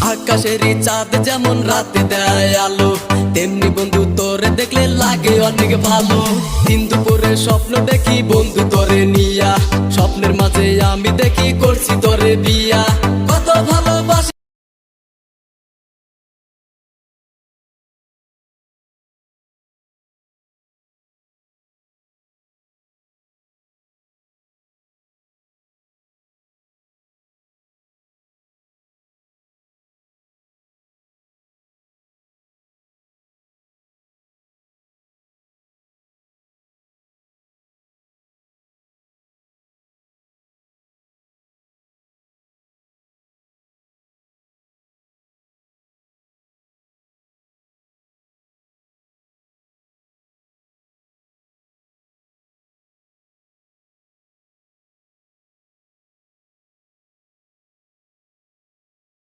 আকাশেরই চাঁদ যেমন রাতে দেয় আলো, তেমনি বন্ধু তোরে দেখলে লাগে অনেক ভালো। দিন দুপুরে স্বপ্ন দেখি বন্ধু তোরে নিয়া, স্বপ্নের মাঝে আমি দেখি করছি তোরে বিয়া। কত ভালো